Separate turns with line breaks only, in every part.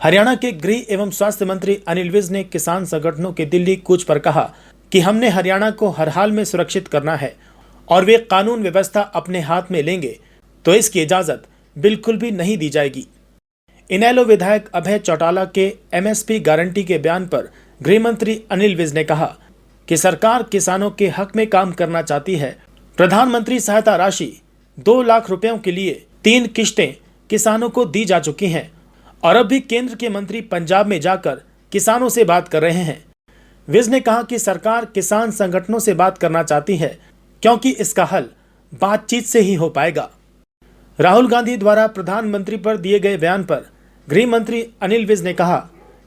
हरियाणा के गृह एवं स्वास्थ्य मंत्री अनिल विज ने किसान संगठनों के दिल्ली कूच पर कहा कि हमने हरियाणा को हर हाल में सुरक्षित करना है और वे कानून व्यवस्था अपने हाथ में लेंगे तो इसकी इजाजत बिल्कुल भी नहीं दी जाएगी। इनेलो विधायक अभय चौटाला के एमएसपी गारंटी के बयान पर गृह मंत्री अनिल विज ने कहा कि सरकार किसानों के हक में काम करना चाहती है। प्रधानमंत्री सहायता राशि 2 लाख रुपयों के लिए 3 किश्तें किसानों को दी जा चुकी हैं और अब भी केंद्र के मंत्री पंजाब में जाकर किसानों से बात कर रहे हैं। विज ने कहा कि सरकार किसान संगठनों से बात करना चाहती है क्योंकि इसका हल बातचीत से ही हो पाएगा। राहुल गांधी द्वारा प्रधानमंत्री पर दिए गए बयान पर गृह मंत्री अनिल विज ने कहा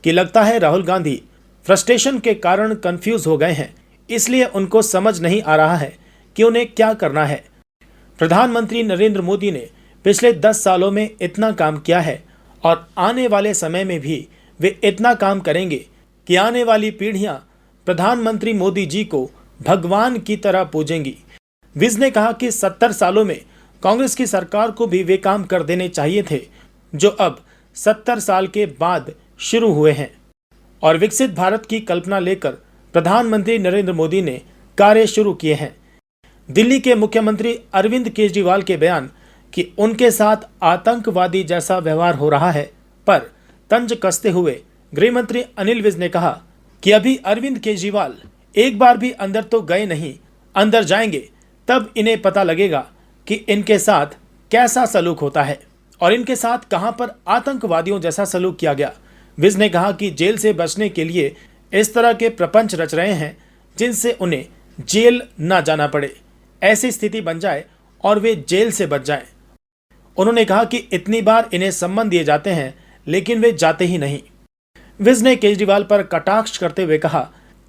कि लगता है राहुल गांधी फ्रस्ट्रेशन के कारण कंफ्यूज हो गए हैं, इसलिए उनको समझ नहीं आ रहा है कि उन्हें क्या करना है। प्रधानमंत्री नरेंद्र मोदी ने पिछले 10 सालों में इतना काम किया है और आने वाले समय में भी वे इतना काम करेंगे कि आने वाली पीढ़ियां प्रधानमंत्री मोदी जी को भगवान की तरह पूजेंगी। विज ने कहा कि 70 सालों में कांग्रेस की सरकार को भी वे काम कर देने चाहिए थे जो अब 70 साल के बाद शुरू हुए हैं और विकसित भारत की कल्पना लेकर प्रधानमंत्री नरेंद्र मोदी ने कार्य शुरू किए हैं। दिल्ली के मुख्यमंत्री अरविंद केजरीवाल के बयान कि उनके साथ आतंकवादी जैसा व्यवहार हो रहा है पर तंज कसते हुए गृह मंत्री अनिल विज ने कहा कि अभी अरविंद केजरीवाल एक बार भी अंदर तो गए नहीं, अंदर जाएंगे तब इन्हें पता लगेगा कि इनके साथ कैसा सलूक होता है और इनके साथ कहां पर आतंकवादियों जैसा सलूक किया गया। विज ने कहा कि जेल से बचने के लिए इस तरह के प्रपंच रच रहे हैं जिनसे उन्हें जेल न जाना पड़े, ऐसी स्थिति बन जाए और वे जेल से बच जाएं। उन्होंने कहा कि इतनी बार इन्हें सम्मन दिए जाते हैं लेकिन वे जाते ही नहीं। विज ने केजरीवाल पर कटाक्ष करते हुए कहा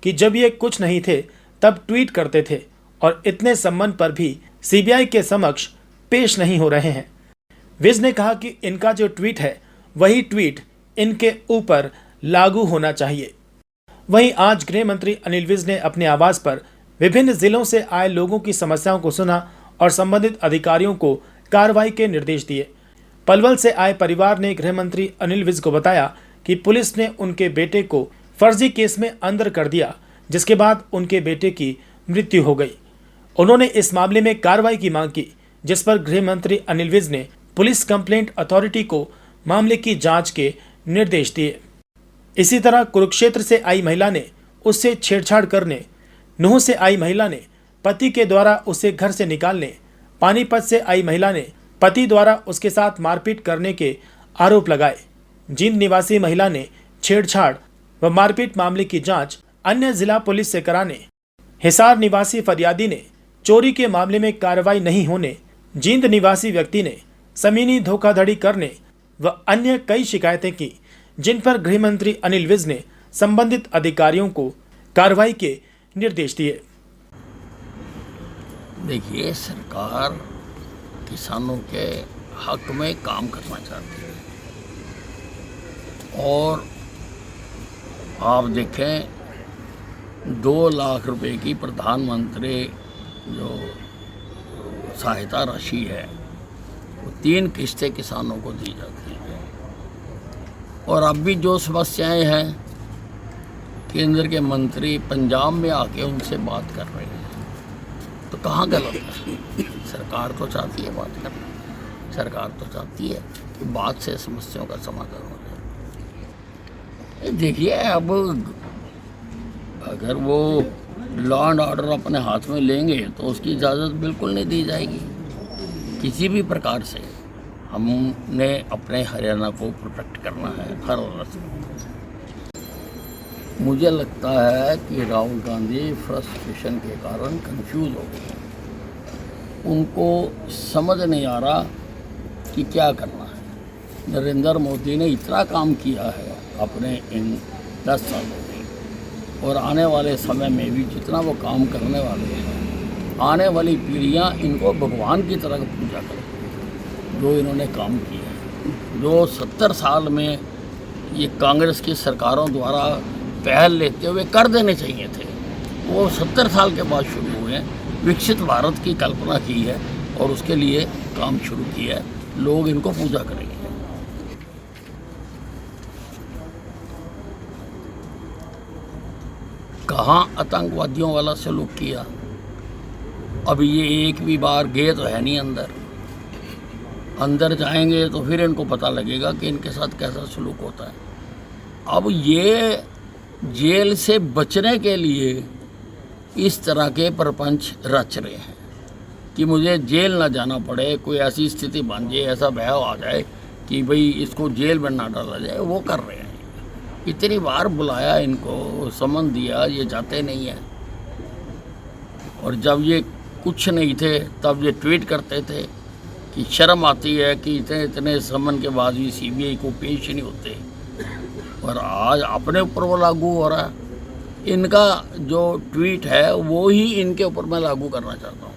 कि जब ये कुछ नहीं थे तब ट्वीट करते थे और इतने सम्मान पर भी सीबीआई के समक्ष पेश नहीं हो रहे हैं। विज ने कहा कि इनका जो ट्वीट है वही ट्वीट इनके ऊपर लागू होना चाहिए। वहीं आज गृह मंत्री अनिल विज ने अपने आवास पर विभिन्न जिलों से आए लोगों की समस्याओं को सुना और संबंधित अधिकारियों को कार्रवाई के निर्देश दिए। पलवल से आए परिवार ने गृह मंत्री अनिल विज को बताया कि पुलिस ने उनके बेटे को फर्जी केस में अंदर कर दिया जिसके बाद उनके बेटे की मृत्यु हो गई। उन्होंने इस मामले में कार्रवाई की मांग की जिस पर गृह मंत्री अनिल विज ने पुलिस कंप्लेंट अथॉरिटी को मामले की जांच के निर्देश दिए। इसी तरह कुरुक्षेत्र से आई महिला ने उससे छेड़छाड़ करने, नूंह से आई महिला ने पति के द्वारा उसे घर से निकालने, पानीपत से आई महिला ने पति द्वारा उसके साथ मारपीट करने के आरोप लगाए। जींद निवासी महिला ने छेड़छाड़ व मारपीट मामले की जांच अन्य जिला पुलिस से कराने, हिसार निवासी फरियादी ने चोरी के मामले में कार्रवाई नहीं होने, जींद निवासी व्यक्ति ने जमीनी धोखाधड़ी करने व अन्य कई शिकायतें की जिन पर गृह मंत्री अनिल विज ने संबंधित अधिकारियों को कार्रवाई के निर्देश दिए।
देखिए, सरकार किसानों के हक में काम करना चाहती है और आप देखें 2 लाख रुपए की प्रधानमंत्री जो सहायता राशि है वो 3 किश्तें किसानों को दी जाती है और अब भी जो समस्याएं हैं केंद्र के मंत्री पंजाब में आके उनसे बात कर रहे हैं तो कहाँ गलत है? सरकार तो चाहती है बात करना, सरकार तो चाहती है कि बात से समस्याओं का समाधान हो जाए। देखिए, अब अगर वो लॉ एंड ऑर्डर अपने हाथ में लेंगे तो उसकी इजाज़त बिल्कुल नहीं दी जाएगी। किसी भी प्रकार से हमने अपने हरियाणा को प्रोटेक्ट करना है हर हालत में। मुझे लगता है कि राहुल गांधी फ्रस्ट्रेशन के कारण कंफ्यूज हो गए, उनको समझ नहीं आ रहा कि क्या करना है। नरेंद्र मोदी ने इतना काम किया है अपने इन 10 सालों में और आने वाले समय में भी जितना वो काम करने वाले हैं, आने वाली पीढ़ियां इनको भगवान की तरह पूजा करें जो इन्होंने काम किया है। जो 70 साल में ये कांग्रेस की सरकारों द्वारा पहल लेते हुए कर देने चाहिए थे, वो 70 साल के बाद शुरू हुए हैं। विकसित भारत की कल्पना की है और उसके लिए काम शुरू किया है। लोग इनको पूजा करेंगे। कहाँ आतंकवादियों वाला सलूक किया। अब ये एक भी बार गए तो है नहीं अंदर जाएंगे तो फिर इनको पता लगेगा कि इनके साथ कैसा सलूक होता है। अब ये जेल से बचने के लिए इस तरह के प्रपंच रच रहे हैं कि मुझे जेल ना जाना पड़े, कोई ऐसी स्थिति बन जाए, ऐसा बहाव आ जाए कि भाई इसको जेल में ना डाला जाए, वो कर रहे हैं। इतनी बार बुलाया इनको, समन दिया, ये जाते नहीं है। और जब ये कुछ नहीं थे तब ये ट्वीट करते थे कि शर्म आती है कि इतने इतने समन के बाद भी सीबीआई को पेश नहीं होते, और आज अपने ऊपर वो लागू हो रहा है। इनका जो ट्वीट है वो ही इनके ऊपर मैं लागू करना चाहता हूँ।